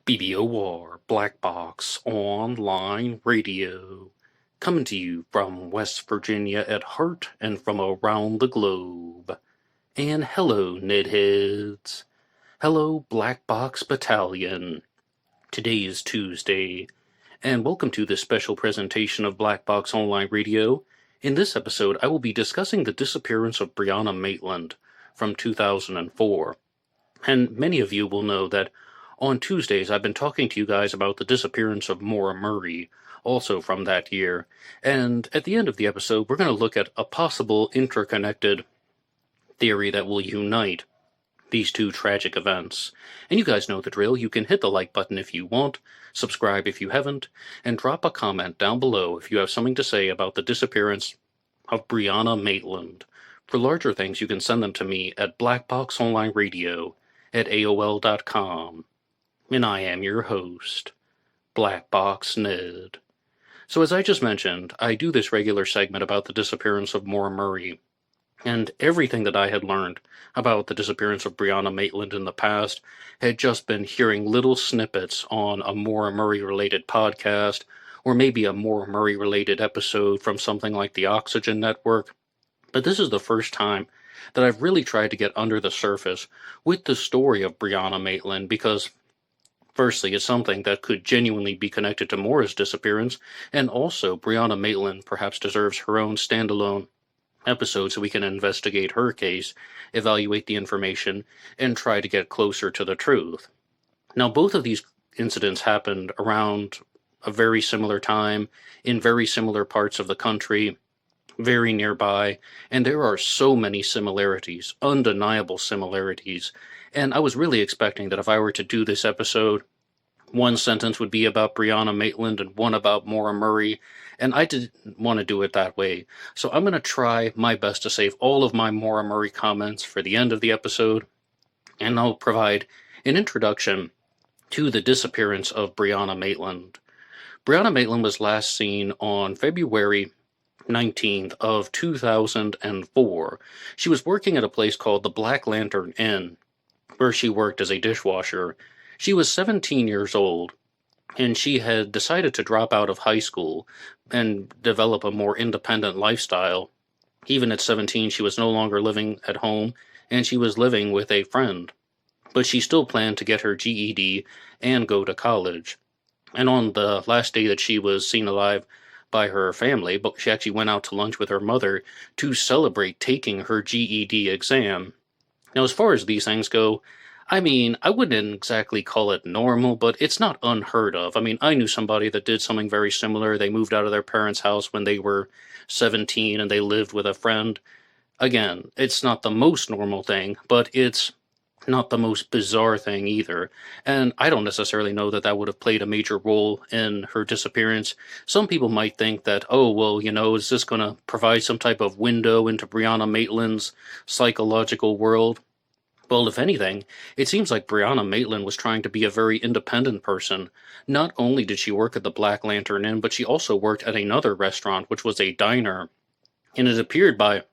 BBOR, Black Box Online Radio, coming to you from West Virginia at heart and from around the globe. And hello, Nedheads. Hello, Black Box Battalion. Today is Tuesday, and welcome to this special presentation of Black Box Online Radio. In this episode, I will be discussing the disappearance of Brianna Maitland from 2004. And many of you will know that on Tuesdays, I've been talking to you guys about the disappearance of Maura Murray, also from that year. And at the end of the episode, we're going to look at a possible interconnected theory that will unite these two tragic events. And you guys know the drill. You can hit the like button if you want, subscribe if you haven't, and drop a comment down below if you have something to say about the disappearance of Brianna Maitland. For larger things, you can send them to me at blackboxonlineradio@aol.com. And I am your host, Box Ned. So as I just mentioned, I do this regular segment about the disappearance of Maura Murray, and everything that I had learned about the disappearance of Brianna Maitland in the past had just been hearing little snippets on a Maura Murray-related podcast, or maybe a Maura Murray-related episode from something like the Oxygen Network. But this is the first time that I've really tried to get under the surface with the story of Brianna Maitland, because firstly, it's something that could genuinely be connected to Mora's disappearance, and also Brianna Maitland perhaps deserves her own standalone episode so we can investigate her case, evaluate the information, and try to get closer to the truth. Now, both of these incidents happened around a very similar time, in very similar parts of the country, very nearby, and there are so many similarities, undeniable similarities. And I was really expecting that if I were to do this episode, one sentence would be about Brianna Maitland and one about Maura Murray, and I didn't want to do it that way. So I'm going to try my best to save all of my Maura Murray comments for the end of the episode, and I'll provide an introduction to the disappearance of Brianna Maitland. Brianna Maitland was last seen on February 19th of 2004. She was working at a place called the Black Lantern Inn, where she worked as a dishwasher. She was 17 years old, and she had decided to drop out of high school and develop a more independent lifestyle. Even at 17, she was no longer living at home, and she was living with a friend. But she still planned to get her GED and go to college. And on the last day that she was seen alive by her family, but she actually went out to lunch with her mother to celebrate taking her GED exam. Now, as far as these things go, I mean, I wouldn't exactly call it normal, but it's not unheard of. I mean, I knew somebody that did something very similar. They moved out of their parents' house when they were 17 and they lived with a friend. Again, it's not the most normal thing, but it's not the most bizarre thing either. And I don't necessarily know that that would have played a major role in her disappearance. Some people might think that, oh, well, is this going to provide some type of window into Brianna Maitland's psychological world? Well, if anything, it seems like Brianna Maitland was trying to be a very independent person. Not only did she work at the Black Lantern Inn, but she also worked at another restaurant, which was a diner. And it appeared by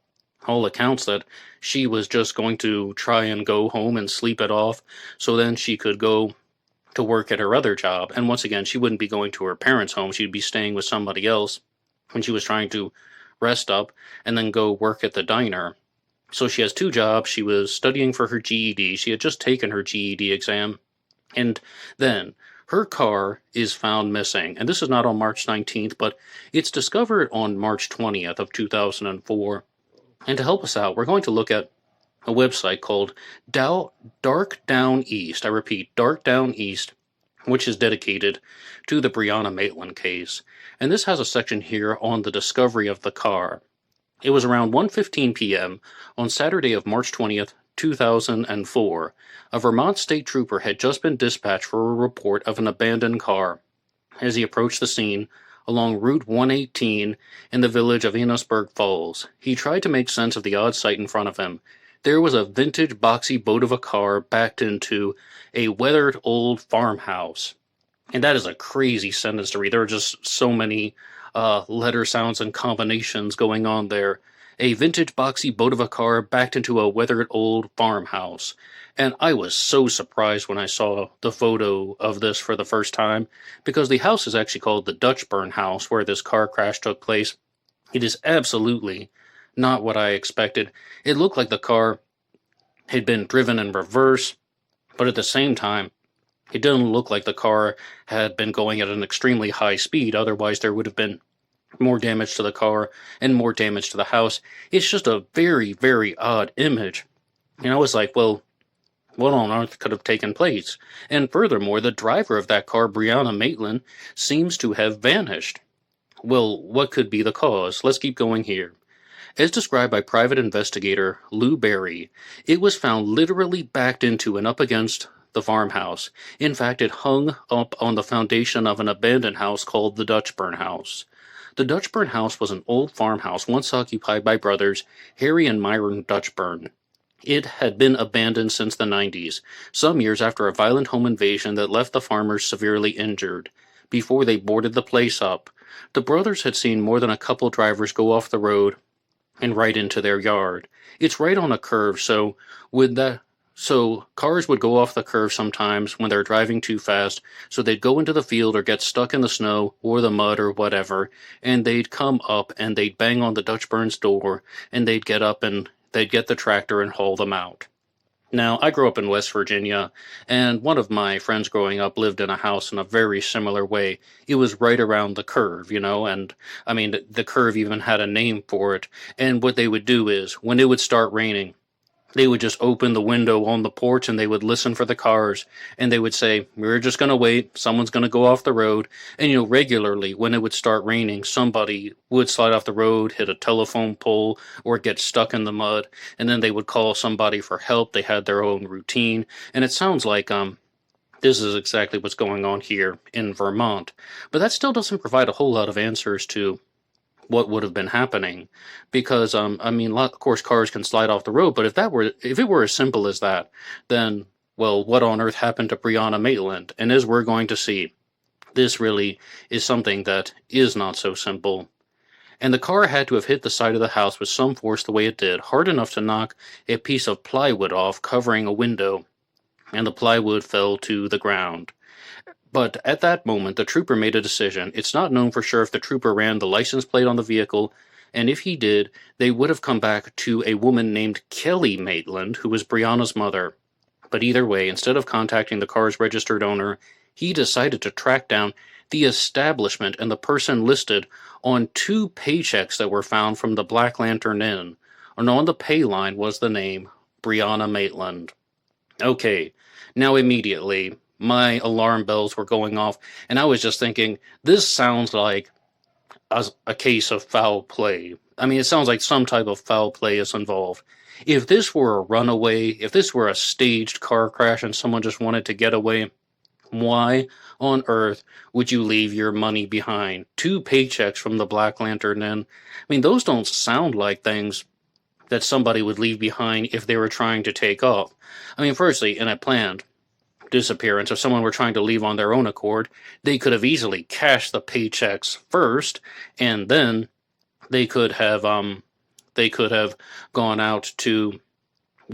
all accounts that she was just going to try and go home and sleep it off, so then she could go to work at her other job. And once again, she wouldn't be going to her parents' home. She'd be staying with somebody else when she was trying to rest up and then go work at the diner. So she has two jobs. She was studying for her GED. She had just taken her GED exam. And then her car is found missing. And this is not on March 19th, but it's discovered on March 20th of 2004. And to help us out, we're going to look at a website called Dark Down East. I repeat, Dark Down East, which is dedicated to the Brianna Maitland case. And this has a section here on the discovery of the car. It was around 1:15 p.m. on Saturday of March 20th, 2004. A Vermont state trooper had just been dispatched for a report of an abandoned car. As he approached the scene, along Route 118 in the village of Enosburg Falls, he tried to make sense of the odd sight in front of him. There was a vintage boxy boat of a car backed into a weathered old farmhouse. And that is a crazy sentence to read. There are just so many letter sounds and combinations going on there. A vintage boxy boat of a car backed into a weathered old farmhouse. And I was so surprised when I saw the photo of this for the first time, because the house is actually called the Dutchburn House, where this car crash took place. It is absolutely not what I expected. It looked like the car had been driven in reverse, but at the same time, it didn't look like the car had been going at an extremely high speed. Otherwise, there would have been more damage to the car and more damage to the house. It's just a very, very odd image. And I was like, well, what on earth could have taken place? And furthermore, the driver of that car, Brianna Maitland, seems to have vanished. Well, what could be the cause? Let's keep going here. As described by private investigator Lou Berry, it was found literally backed into and up against the farmhouse. In fact, it hung up on the foundation of an abandoned house called the Dutchburn House. The Dutchburn House was an old farmhouse once occupied by brothers Harry and Myron Dutchburn. It had been abandoned since the 90s, some years after a violent home invasion that left the farmers severely injured. Before they boarded the place up, the brothers had seen more than a couple drivers go off the road and right into their yard. It's right on a curve, so cars would go off the curve sometimes when they're driving too fast, so they'd go into the field or get stuck in the snow or the mud or whatever, and they'd come up and they'd bang on the Dutchburn's door, and they'd get up and they'd get the tractor and haul them out. Now, I grew up in West Virginia, and one of my friends growing up lived in a house in a very similar way. It was right around the curve, and I mean, the curve even had a name for it. And what they would do is, when it would start raining, they would just open the window on the porch and they would listen for the cars, and they would say, we're just going to wait, someone's going to go off the road. And regularly when it would start raining, somebody would slide off the road, hit a telephone pole, or get stuck in the mud, and then they would call somebody for help. They had their own routine, and it sounds like this is exactly what's going on here in Vermont. But that still doesn't provide a whole lot of answers to what would have been happening, because of course cars can slide off the road, but if it were as simple as that, then, well, what on earth happened to Briana Maitland? And as we're going to see, this really is something that is not so simple. And the car had to have hit the side of the house with some force the way it did, hard enough to knock a piece of plywood off covering a window, and the plywood fell to the ground. But at that moment, the trooper made a decision. It's not known for sure if the trooper ran the license plate on the vehicle, and if he did, they would have come back to a woman named Kelly Maitland, who was Brianna's mother. But either way, instead of contacting the car's registered owner, he decided to track down the establishment and the person listed on 2 paychecks that were found from the Black Lantern Inn. And on the pay line was the name Briana Maitland. Okay, now immediately my alarm bells were going off, and I was just thinking, this sounds like a case of foul play. I mean, it sounds like some type of foul play is involved. If this were a runaway, if this were a staged car crash and someone just wanted to get away, why on earth would you leave your money behind? 2 paychecks from the Black Lantern Inn. I mean, those don't sound like things that somebody would leave behind if they were trying to take off. I mean, firstly, in a planned disappearance, if someone were trying to leave on their own accord, they could have easily cashed the paychecks first, and then they could have gone out to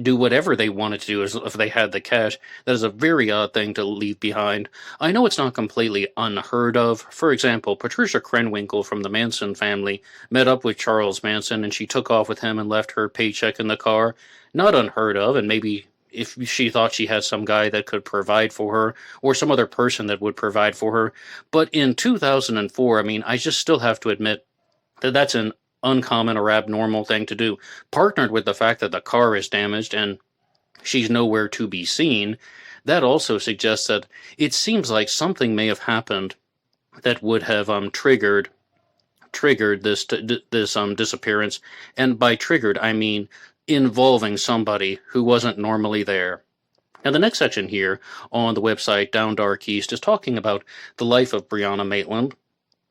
do whatever they wanted to do if they had the cash. That is a very odd thing to leave behind. I know it's not completely unheard of. For example, Patricia Krenwinkel from the Manson family met up with Charles Manson, and she took off with him and left her paycheck in the car. Not unheard of, and maybe if she thought she had some guy that could provide for her, or some other person that would provide for her. But in 2004, I mean, I just still have to admit that that's an uncommon or abnormal thing to do. Partnered with the fact that the car is damaged and she's nowhere to be seen, that also suggests that it seems like something may have happened that would have triggered this disappearance. And by triggered, I mean involving somebody who wasn't normally there. Now, the next section here on the website Down Dark East is talking about the life of Brianna Maitland.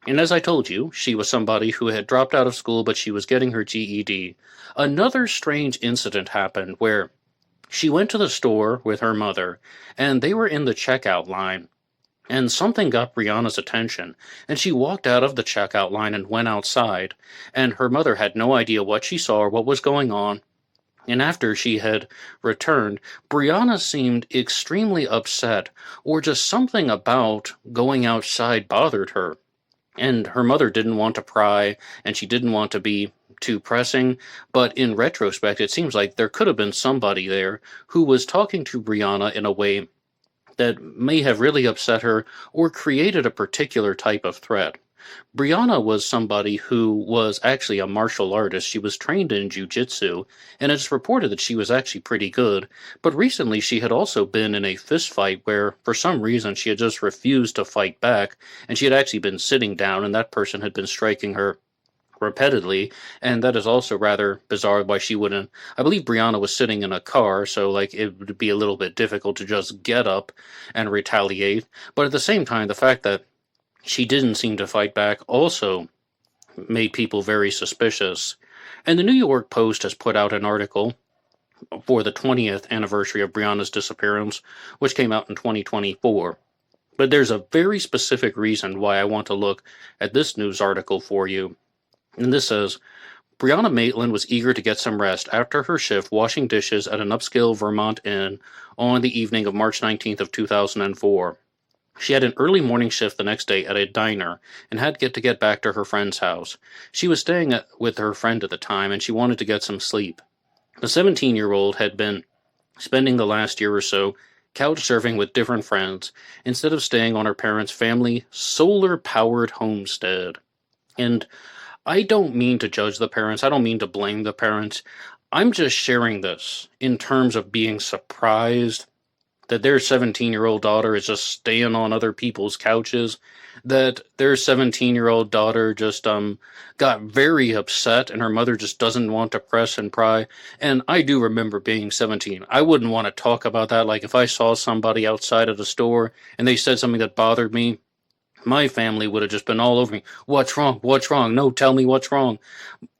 And as I told you, she was somebody who had dropped out of school, but she was getting her GED. Another strange incident happened where she went to the store with her mother, and they were in the checkout line. And something got Brianna's attention, and she walked out of the checkout line and went outside, and her mother had no idea what she saw or what was going on. And after she had returned, Brianna seemed extremely upset, or just something about going outside bothered her. And her mother didn't want to pry, and she didn't want to be too pressing, but in retrospect, it seems like there could have been somebody there who was talking to Brianna in a way that may have really upset her or created a particular type of threat. Brianna was somebody who was actually a martial artist. She was trained in jiu-jitsu, and it's reported that she was actually pretty good. But recently she had also been in a fist fight where, for some reason, she had just refused to fight back, and she had actually been sitting down, and that person had been striking her repeatedly, and that is also rather bizarre why she wouldn't. I believe Brianna was sitting in a car, so like it would be a little bit difficult to just get up and retaliate. But at the same time, the fact that she didn't seem to fight back also made people very suspicious. And the New York Post has put out an article for the 20th anniversary of Brianna's disappearance, which came out in 2024. But there's a very specific reason why I want to look at this news article for you. And this says, Briana Maitland was eager to get some rest after her shift washing dishes at an upscale Vermont inn on the evening of March 19th of 2004. She had an early morning shift the next day at a diner and had to get back to her friend's house. She was staying with her friend at the time, and she wanted to get some sleep. The 17-year-old had been spending the last year or so couch surfing with different friends instead of staying on her parents' family solar-powered homestead. And I don't mean to judge the parents. I don't mean to blame the parents. I'm just sharing this in terms of being surprised that their 17-year-old daughter is just staying on other people's couches, that their 17-year-old daughter just got very upset and her mother just doesn't want to press and pry. And I do remember being 17. I wouldn't want to talk about that. Like if I saw somebody outside of the store and they said something that bothered me, my family would have just been all over me. What's wrong? What's wrong? No, tell me what's wrong.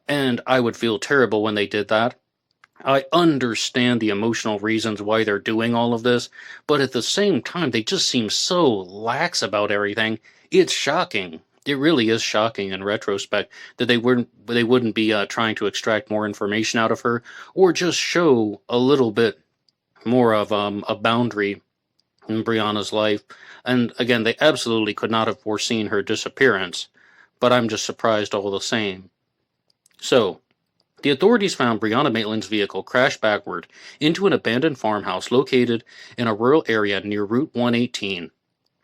And I would feel terrible when they did that. I understand the emotional reasons why they're doing all of this, but at the same time, they just seem so lax about everything. It's shocking. It really is shocking in retrospect that they wouldn't be trying to extract more information out of her, or just show a little bit more of a boundary in Brianna's life. And again, they absolutely could not have foreseen her disappearance, but I'm just surprised all the same. So, the authorities found Briana Maitland's vehicle crashed backward into an abandoned farmhouse located in a rural area near Route 118,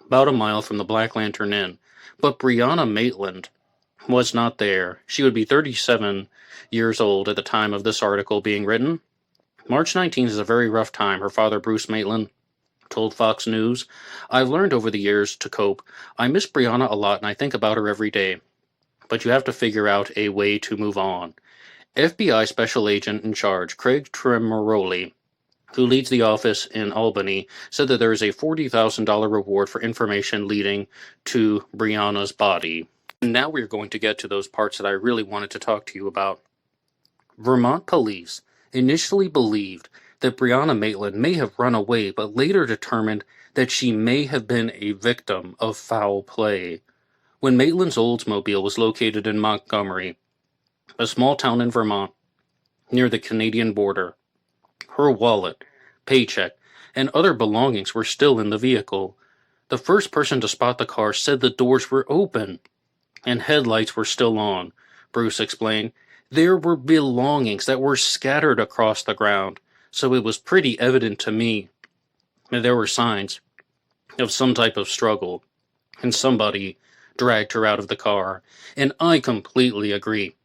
about a mile from the Black Lantern Inn. But Briana Maitland was not there. She would be 37 years old at the time of this article being written. March 19th is a very rough time, her father Bruce Maitland told Fox News. I've learned over the years to cope. I miss Brianna a lot and I think about her every day. But you have to figure out a way to move on. FBI Special Agent in charge, Craig Tremoroli, who leads the office in Albany, said that there is a $40,000 reward for information leading to Brianna's body. Now we're going to get to those parts that I really wanted to talk to you about. Vermont police initially believed that Briana Maitland may have run away, but later determined that she may have been a victim of foul play. When Maitland's Oldsmobile was located in Montgomery, a small town in Vermont, near the Canadian border, her wallet, paycheck, and other belongings were still in the vehicle. The first person to spot the car said the doors were open and headlights were still on, Bruce explained. There were belongings that were scattered across the ground, so it was pretty evident to me that there were signs of some type of struggle, and somebody dragged her out of the car. And I completely agree.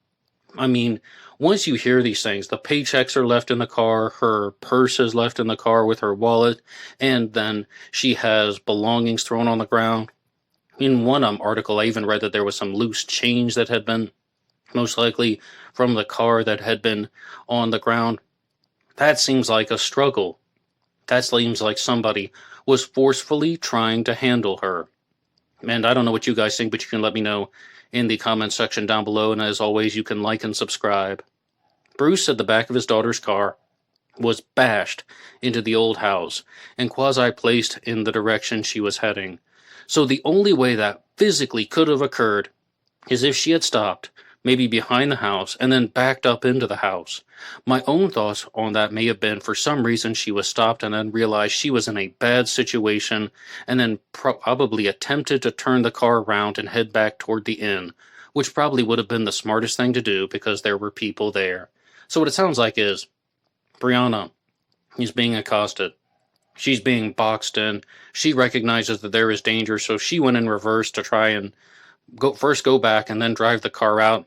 I mean, once you hear these things, the paychecks are left in the car, her purse is left in the car with her wallet, and then she has belongings thrown on the ground. In one article, I even read that there was some loose change that had been, most likely, from the car that had been on the ground. That seems like a struggle. That seems like somebody was forcefully trying to handle her. And I don't know what you guys think, but you can let me know in the comments section down below, and as always, you can like and subscribe. Bruce said the back of his daughter's car was bashed into the old house and quasi-placed in the direction she was heading. So the only way that physically could have occurred is if she had stopped, maybe behind the house, and then backed up into the house. My own thoughts on that may have been for some reason she was stopped and then realized she was in a bad situation, and then probably attempted to turn the car around and head back toward the inn, which probably would have been the smartest thing to do because there were people there. So what it sounds like is Brianna is being accosted. She's being boxed in. She recognizes that there is danger, so she went in reverse to try and go back and then drive the car out.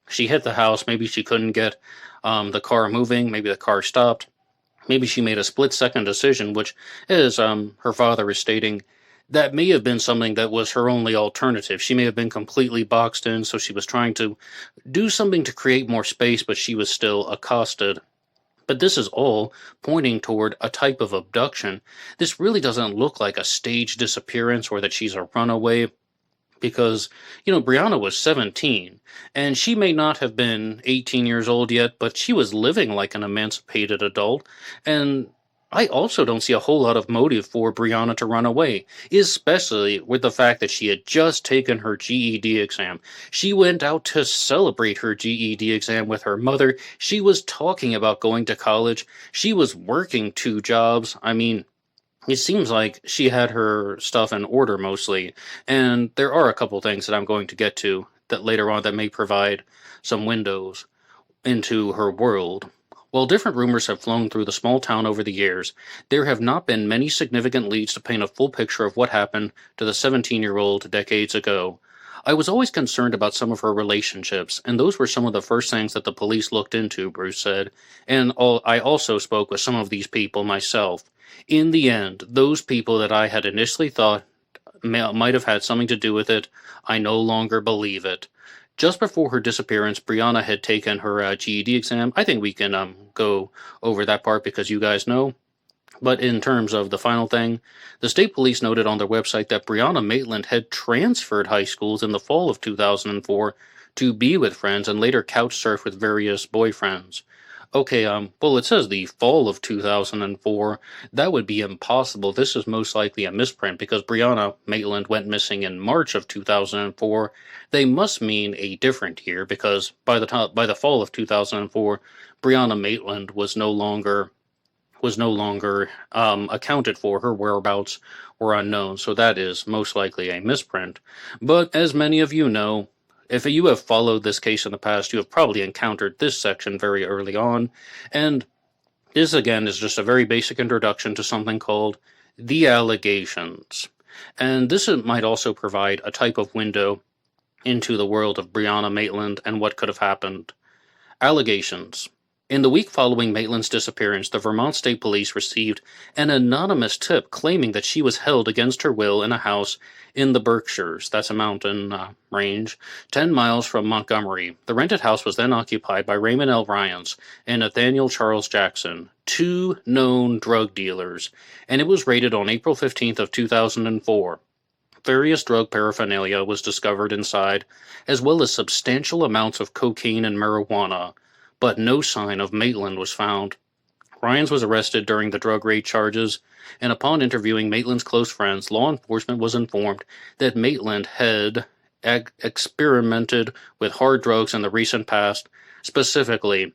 She hit the house. Maybe she couldn't get the car moving. Maybe the car stopped. Maybe she made a split-second decision, which is, her father is stating, that may have been something that was her only alternative. She may have been completely boxed in, so she was trying to do something to create more space, but she was still accosted. But this is all pointing toward a type of abduction. This really doesn't look like a staged disappearance or that she's a runaway, because, Brianna was 17, and she may not have been 18 years old yet, but she was living like an emancipated adult, and I also don't see a whole lot of motive for Brianna to run away, especially with the fact that she had just taken her GED exam. She went out to celebrate her GED exam with her mother. She was talking about going to college. She was working 2 jobs. I mean, it seems like she had her stuff in order mostly, and there are a couple things that I'm going to get to that later on that may provide some windows into her world. While different rumors have flown through the small town over the years, there have not been many significant leads to paint a full picture of what happened to the 17-year-old decades ago. I was always concerned about some of her relationships, and those were some of the first things that the police looked into, Bruce said, and I also spoke with some of these people myself. In the end, those people that I had initially thought might have had something to do with it, I no longer believe it. Just before her disappearance, Brianna had taken her GED exam. I think we can go over that part because you guys know. But in terms of the final thing, the state police noted on their website that Brianna Maitland had transferred high schools in the fall of 2004 to be with friends and later couch surf with various boyfriends. Okay, well, it says the fall of 2004. That would be impossible. This is most likely a misprint because Brianna Maitland went missing in March of 2004. They must mean a different year because by the fall of 2004, Brianna Maitland was no longer accounted for. Her whereabouts were unknown, so that is most likely a misprint. But as many of you know, if you have followed this case in the past, you have probably encountered this section very early on, and this again is just a very basic introduction to something called the allegations. And this might also provide a type of window into the world of Brianna Maitland and what could have happened. Allegations. In the week following Maitland's disappearance, the Vermont State Police received an anonymous tip claiming that she was held against her will in a house in the Berkshires, that's a mountain range, 10 miles from Montgomery. The rented house was then occupied by Raymond L. Ryans and Nathaniel Charles Jackson, 2 known drug dealers, and it was raided on April 15th of 2004. Various drug paraphernalia was discovered inside, as well as substantial amounts of cocaine and marijuana, but no sign of Maitland was found. Ryans was arrested during the drug raid charges, and upon interviewing Maitland's close friends, law enforcement was informed that Maitland had experimented with hard drugs in the recent past, specifically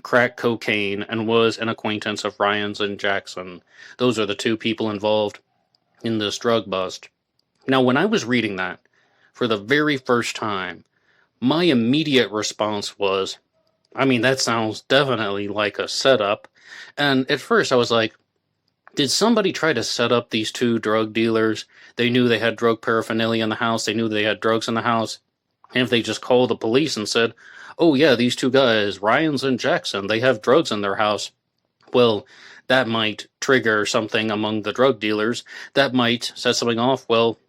crack cocaine, and was an acquaintance of Ryans and Jackson. Those are the 2 people involved in this drug bust. Now, when I was reading that for the very first time, my immediate response was, that sounds definitely like a setup. And at first I was like, did somebody try to set up these 2 drug dealers? They knew they had drug paraphernalia in the house. They knew they had drugs in the house. And if they just called the police and said, oh yeah, these 2 guys, Ryans and Jackson, they have drugs in their house, well, that might trigger something among the drug dealers. That might set something off. Well,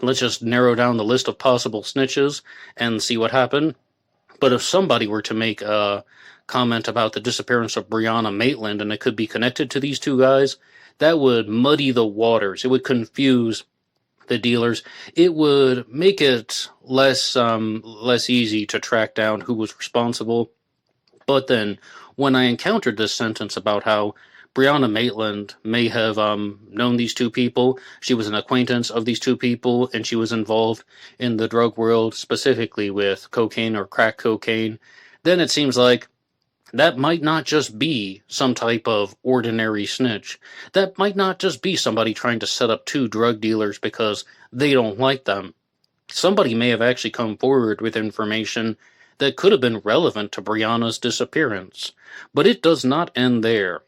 let's just narrow down the list of possible snitches and see what happened. But if somebody were to make a comment about the disappearance of Brianna Maitland and it could be connected to these 2 guys, that would muddy the waters. It would confuse the dealers. It would make it less easy to track down who was responsible. But then, when I encountered this sentence about how Brianna Maitland may have known these two people, she was an acquaintance of these two people, and she was involved in the drug world, specifically with cocaine or crack cocaine, then it seems like that might not just be some type of ordinary snitch. That might not just be somebody trying to set up two drug dealers because they don't like them. Somebody may have actually come forward with information that could have been relevant to Brianna's disappearance. But it does not end there.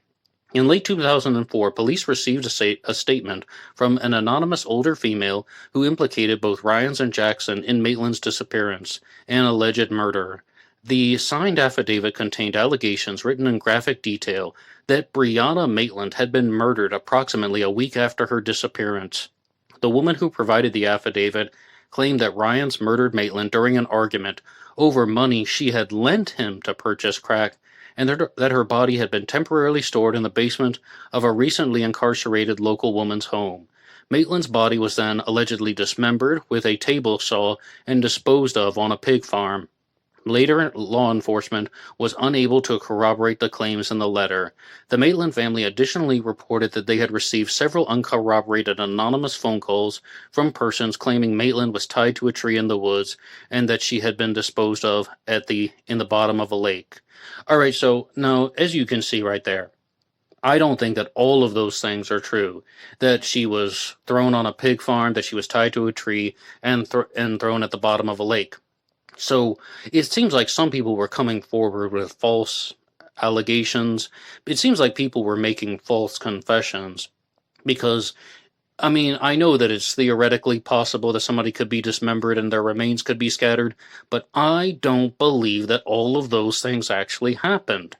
In late 2004, police received a statement from an anonymous older female who implicated both Ryans and Jackson in Maitland's disappearance and alleged murder. The signed affidavit contained allegations written in graphic detail that Briana Maitland had been murdered approximately a week after her disappearance. The woman who provided the affidavit claimed that Ryans murdered Maitland during an argument over money she had lent him to purchase crack, and that her body had been temporarily stored in the basement of a recently incarcerated local woman's home. Maitland's body was then allegedly dismembered with a table saw and disposed of on a pig farm. Later, law enforcement was unable to corroborate the claims in the letter. The Maitland family additionally reported that they had received several uncorroborated anonymous phone calls from persons claiming Maitland was tied to a tree in the woods and that she had been disposed of in the bottom of a lake. All right, so now, as you can see right there, I don't think that all of those things are true. That she was thrown on a pig farm, that she was tied to a tree, and thrown at the bottom of a lake. So it seems like some people were coming forward with false allegations. It seems like people were making false confessions because, I mean, I know that it's theoretically possible that somebody could be dismembered and their remains could be scattered, but I don't believe that all of those things actually happened.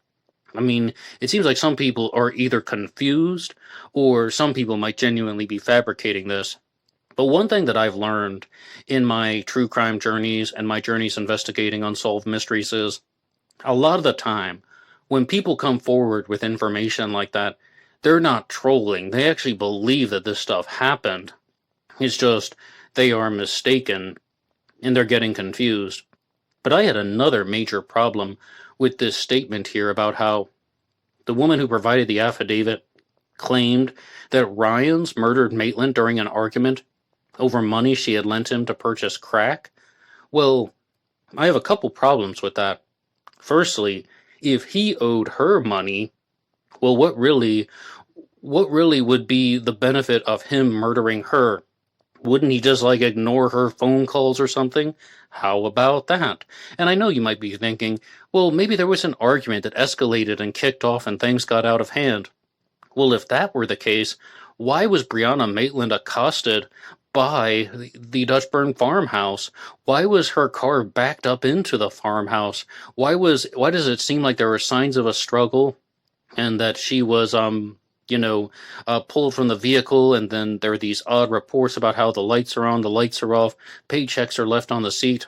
I mean, it seems like some people are either confused or some people might genuinely be fabricating this. But one thing that I've learned in my true crime journeys and my journeys investigating unsolved mysteries is a lot of the time when people come forward with information like that, they're not trolling. They actually believe that this stuff happened. It's just they are mistaken and they're getting confused. But I had another major problem with this statement here about how the woman who provided the affidavit claimed that Ryans murdered Maitland during an argument over money she had lent him to purchase crack. Well, I have a couple problems with that. Firstly, if he owed her money, well, what really would be the benefit of him murdering her? Wouldn't he just ignore her phone calls or something? How about that? And I know you might be thinking, well, maybe there was an argument that escalated and kicked off and things got out of hand. Well, if that were the case, why was Briana Maitland accosted by the Dutchburn farmhouse? Why was her car backed up into the farmhouse? Why does it seem like there were signs of a struggle and that she was pulled from the vehicle, and then there are these odd reports about how the lights are on, the lights are off, paychecks are left on the seat.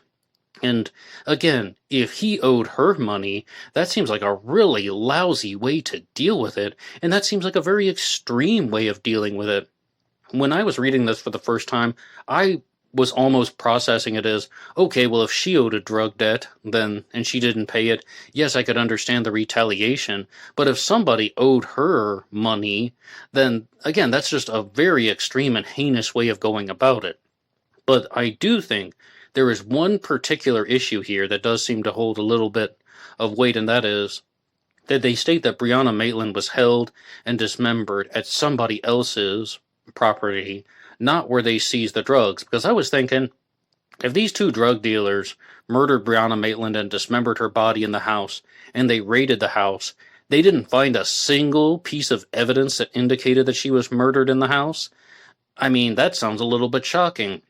And again, if he owed her money, that seems like a really lousy way to deal with it, and that seems like a very extreme way of dealing with it. When I was reading this for the first time, I was almost processing it as, okay, well, if she owed a drug debt, and she didn't pay it, yes, I could understand the retaliation. But if somebody owed her money, then, again, that's just a very extreme and heinous way of going about it. But I do think there is one particular issue here that does seem to hold a little bit of weight, and that is that they state that Briana Maitland was held and dismembered at somebody else's property, not where they seized the drugs. Because I was thinking, if these two drug dealers murdered Briana Maitland and dismembered her body in the house, and they raided the house, they didn't find a single piece of evidence that indicated that she was murdered in the house. I mean, that sounds a little bit shocking.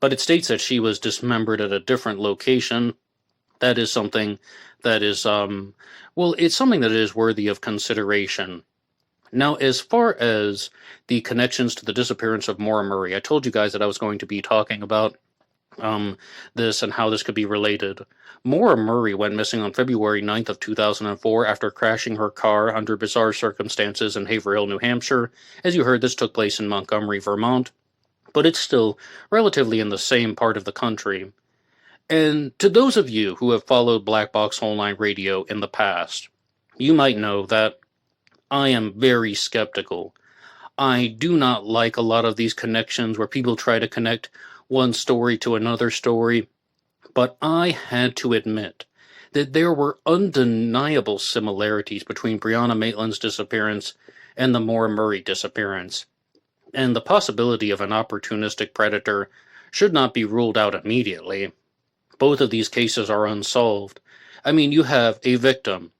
But it states that she was dismembered at a different location. That is something that is, it's something that is worthy of consideration. Now, as far as the connections to the disappearance of Maura Murray, I told you guys that I was going to be talking about this and how this could be related. Maura Murray went missing on February 9th of 2004 after crashing her car under bizarre circumstances in Haverhill, New Hampshire. As you heard, this took place in Montgomery, Vermont, but it's still relatively in the same part of the country. And to those of you who have followed Black Box Online Radio in the past, you might know that I am very skeptical. I do not like a lot of these connections where people try to connect one story to another story, but I had to admit that there were undeniable similarities between Brianna Maitland's disappearance and the Maura Murray disappearance, and the possibility of an opportunistic predator should not be ruled out immediately. Both of these cases are unsolved. I mean, you have a victim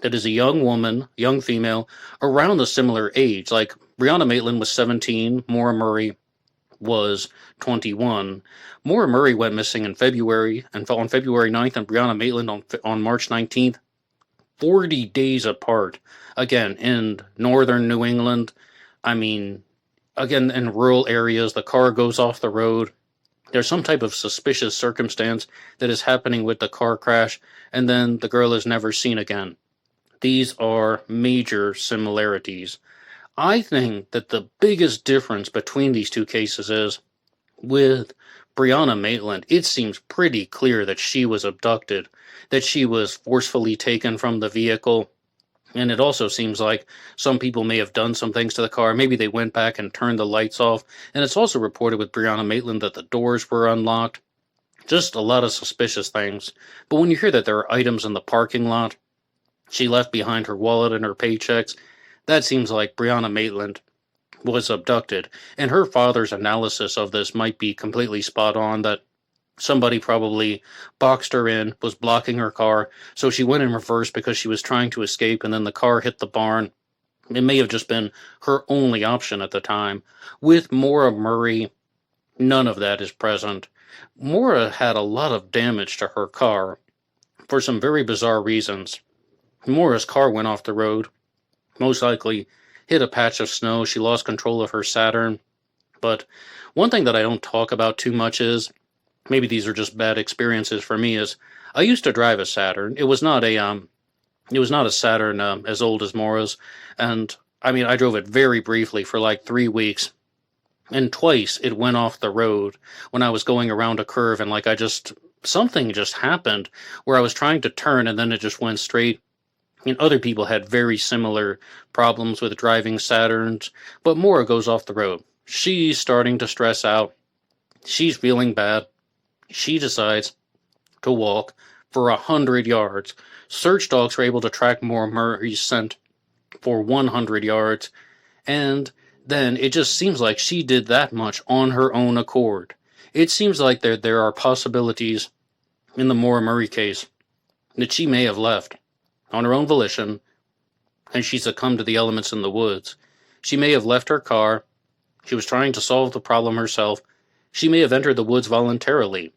that is a young woman, young female, around a similar age. Like, Brianna Maitland was 17, Maura Murray was 21. Maura Murray went missing in February, and on February 9th, and Brianna Maitland on March 19th, 40 days apart. Again, in northern New England. I mean, again, in rural areas, the car goes off the road. There's some type of suspicious circumstance that is happening with the car crash, and then the girl is never seen again. These are major similarities. I think that the biggest difference between these two cases is, with Brianna Maitland, it seems pretty clear that she was abducted, that she was forcefully taken from the vehicle, and it also seems like some people may have done some things to the car. Maybe they went back and turned the lights off, and it's also reported with Brianna Maitland that the doors were unlocked. Just a lot of suspicious things. But when you hear that there are items in the parking lot, she left behind her wallet and her paychecks, that seems like Brianna Maitland was abducted. And her father's analysis of this might be completely spot on, that somebody probably boxed her in, was blocking her car, so she went in reverse because she was trying to escape, and then the car hit the barn. It may have just been her only option at the time. With Maura Murray, none of that is present. Mora had a lot of damage to her car for some very bizarre reasons. Mora's car went off the road, most likely hit a patch of snow. She lost control of her Saturn. But one thing that I don't talk about too much is, maybe these are just bad experiences for me, is I used to drive a Saturn. It was not a Saturn as old as Mora's, and I mean, I drove it very briefly for like 3 weeks, and twice it went off the road when I was going around a curve, and something just happened where I was trying to turn and then it just went straight. And other people had very similar problems with driving Saturns, but Mora goes off the road. She's starting to stress out. She's feeling bad. She decides to walk for 100 yards. Search dogs were able to track Maura Murray's scent for 100 yards, and then it just seems like she did that much on her own accord. It seems like there are possibilities in the Maura Murray case that she may have left on her own volition, and she succumbed to the elements in the woods. She may have left her car. She was trying to solve the problem herself. She may have entered the woods voluntarily.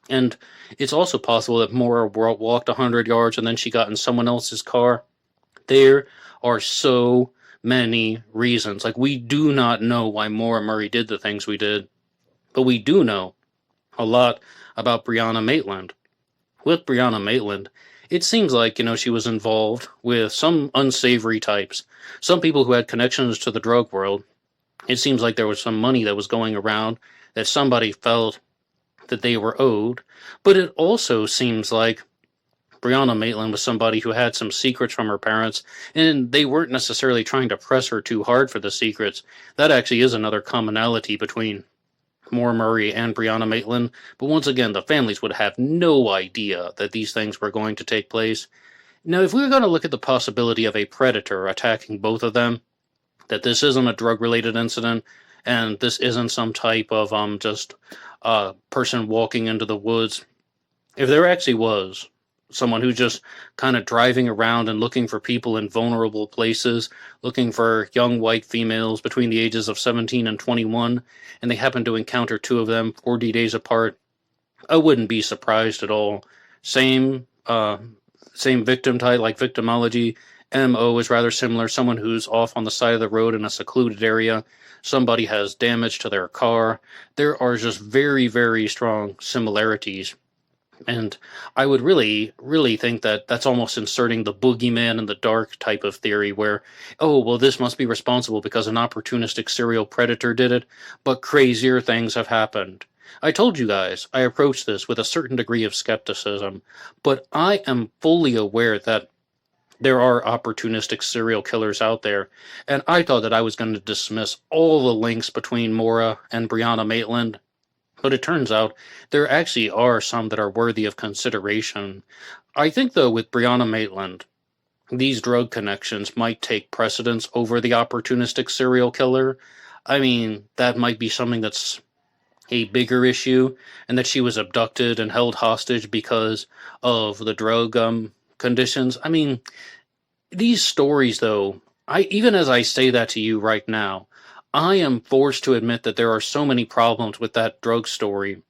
And it's also possible that Mora walked 100 yards and then she got in someone else's car. There are so many reasons. Like, we do not know why Maura Murray did the things we did, but we do know a lot about Brianna Maitland. With Brianna Maitland, it seems like, she was involved with some unsavory types, some people who had connections to the drug world. It seems like there was some money that was going around that somebody felt that they were owed, but it also seems like Brianna Maitland was somebody who had some secrets from her parents, and they weren't necessarily trying to press her too hard for the secrets. That actually is another commonality between Maura Murray and Brianna Maitland, but once again, the families would have no idea that these things were going to take place. Now, if we were going to look at the possibility of a predator attacking both of them, that this isn't a drug-related incident, and this isn't some type of just a person walking into the woods. If there actually was someone who's just kind of driving around and looking for people in vulnerable places, looking for young white females between the ages of 17 and 21, and they happen to encounter two of them 40 days apart, I wouldn't be surprised at all. Same victim type, like victimology. MO is rather similar. Someone who's off on the side of the road in a secluded area. Somebody has damage to their car. There are just very, very strong similarities. And I would really, really think that that's almost inserting the boogeyman in the dark type of theory where, oh, well, this must be responsible because an opportunistic serial predator did it, but crazier things have happened. I told you guys, I approach this with a certain degree of skepticism, but I am fully aware that there are opportunistic serial killers out there, and I thought that I was going to dismiss all the links between Mora and Brianna Maitland, but it turns out there actually are some that are worthy of consideration. I think, though, with Brianna Maitland, these drug connections might take precedence over the opportunistic serial killer. I mean, that might be something that's a bigger issue, and that she was abducted and held hostage because of the drug conditions. I mean, these stories, though, even as I say that to you right now, I am forced to admit that there are so many problems with that drug story.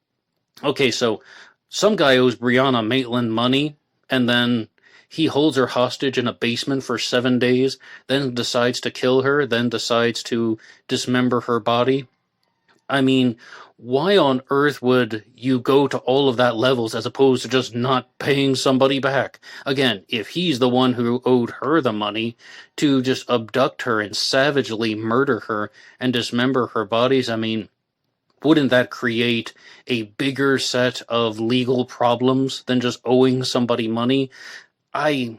Okay, so some guy owes Brianna Maitland money, and then he holds her hostage in a basement for 7 days, then decides to kill her, then decides to dismember her body. I mean, why on earth would you go to all of that levels as opposed to just not paying somebody back? Again, if he's the one who owed her the money, to just abduct her and savagely murder her and dismember her bodies, I mean, wouldn't that create a bigger set of legal problems than just owing somebody money? I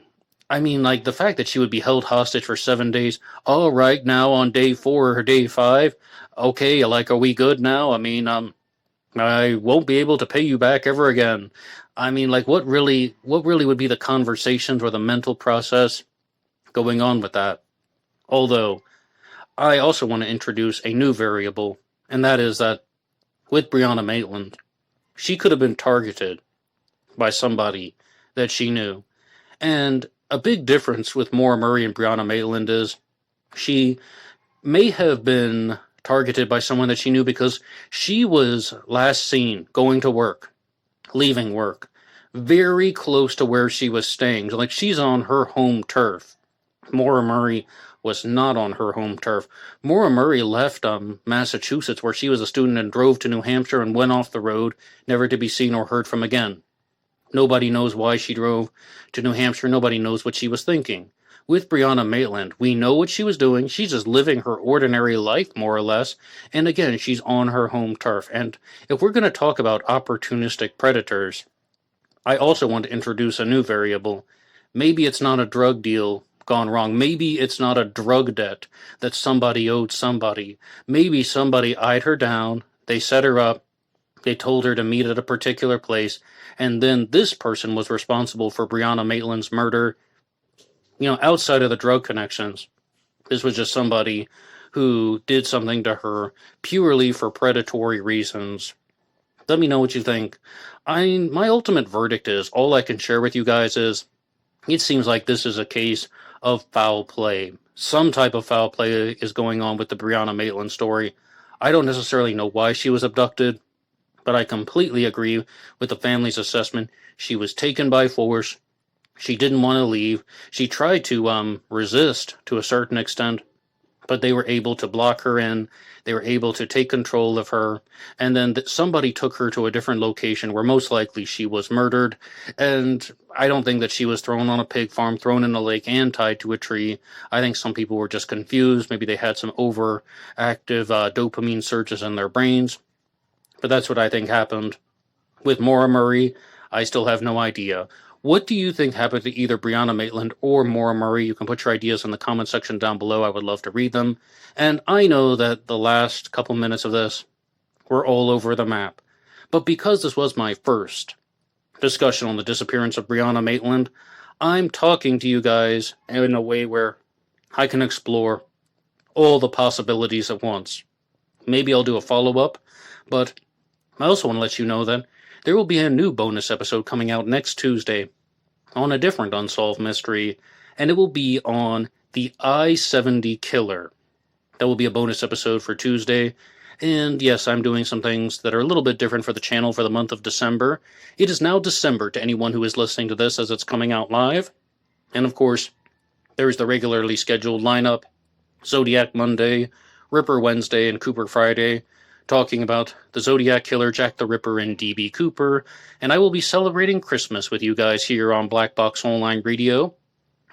I mean, like, the fact that she would be held hostage for 7 days. All right, now on day 4 or day 5, okay, like, are we good now? I mean, I won't be able to pay you back ever again. I mean, like, what really would be the conversations or the mental process going on with that? Although, I also want to introduce a new variable, and that is that with Brianna Maitland, she could have been targeted by somebody that she knew. And a big difference with Maura Murray and Briana Maitland is she may have been targeted by someone that she knew because she was last seen going to work, leaving work, very close to where she was staying. Like, she's on her home turf. Maura Murray was not on her home turf. Maura Murray left Massachusetts, where she was a student, and drove to New Hampshire and went off the road, never to be seen or heard from again. Nobody knows why she drove to New Hampshire. Nobody knows what she was thinking. With Brianna Maitland, we know what she was doing. She's just living her ordinary life, more or less. And again, she's on her home turf. And if we're going to talk about opportunistic predators, I also want to introduce a new variable. Maybe it's not a drug deal gone wrong. Maybe it's not a drug debt that somebody owed somebody. Maybe somebody eyed her down. They set her up. They told her to meet at a particular place, and then this person was responsible for Brianna Maitland's murder. Outside of the drug connections, this was just somebody who did something to her purely for predatory reasons. Let me know what you think. My ultimate verdict is, all I can share with you guys is, it seems like this is a case of foul play. Some type of foul play is going on with the Brianna Maitland story. I don't necessarily know why she was abducted, but I completely agree with the family's assessment. She was taken by force. She didn't want to leave. She tried to resist to a certain extent, but they were able to block her in. They were able to take control of her, and then somebody took her to a different location where most likely she was murdered. And I don't think that she was thrown on a pig farm, thrown in a lake, and tied to a tree. I think some people were just confused. Maybe they had some overactive dopamine surges in their brains. But that's what I think happened. With Maura Murray, I still have no idea. What do you think happened to either Brianna Maitland or Maura Murray? You can put your ideas in the comment section down below. I would love to read them. And I know that the last couple minutes of this were all over the map. But because this was my first discussion on the disappearance of Brianna Maitland, I'm talking to you guys in a way where I can explore all the possibilities at once. Maybe I'll do a follow-up, but I also want to let you know that there will be a new bonus episode coming out next Tuesday on a different unsolved mystery, and it will be on the I-70 killer. That will be a bonus episode for Tuesday. And yes, I'm doing some things that are a little bit different for the channel for the month of December. It is now December to anyone who is listening to this as it's coming out live. And of course, there is the regularly scheduled lineup: Zodiac Monday, Ripper Wednesday, and Cooper Friday, talking about the Zodiac Killer, Jack the Ripper, and D.B. Cooper. And I will be celebrating Christmas with you guys here on Black Box Online Radio.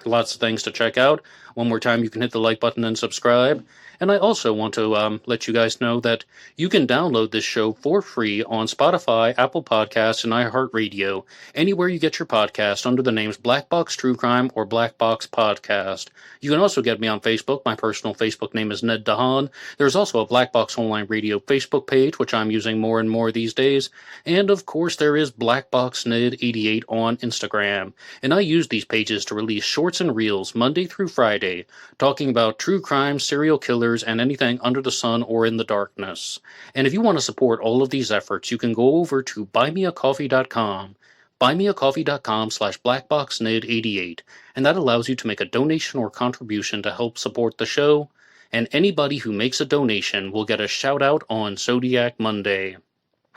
Lots of things to check out. One more time, you can hit the like button and subscribe. And I also want to let you guys know that you can download this show for free on Spotify, Apple Podcasts, and iHeartRadio, anywhere you get your podcast under the names Black Box True Crime or Black Box Podcast. You can also get me on Facebook. My personal Facebook name is Ned DeHaan. There's also a Black Box Online Radio Facebook page, which I'm using more and more these days. And of course, there is BlackBoxNed88 on Instagram. And I use these pages to release shorts and reels Monday through Friday, talking about true crime, serial killers, and anything under the sun or in the darkness. And if you want to support all of these efforts, you can go over to buymeacoffee.com, buymeacoffee.com/blackboxned88, and that allows you to make a donation or contribution to help support the show, and anybody who makes a donation will get a shout out on Zodiac Monday.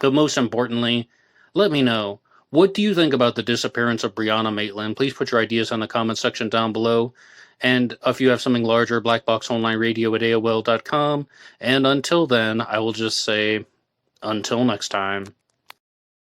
But most importantly, let me know, what do you think about the disappearance of Brianna Maitland? Please put your ideas on the comment section down below. And if you have something larger, blackboxonlineradio@aol.com. And until then, I will just say, until next time.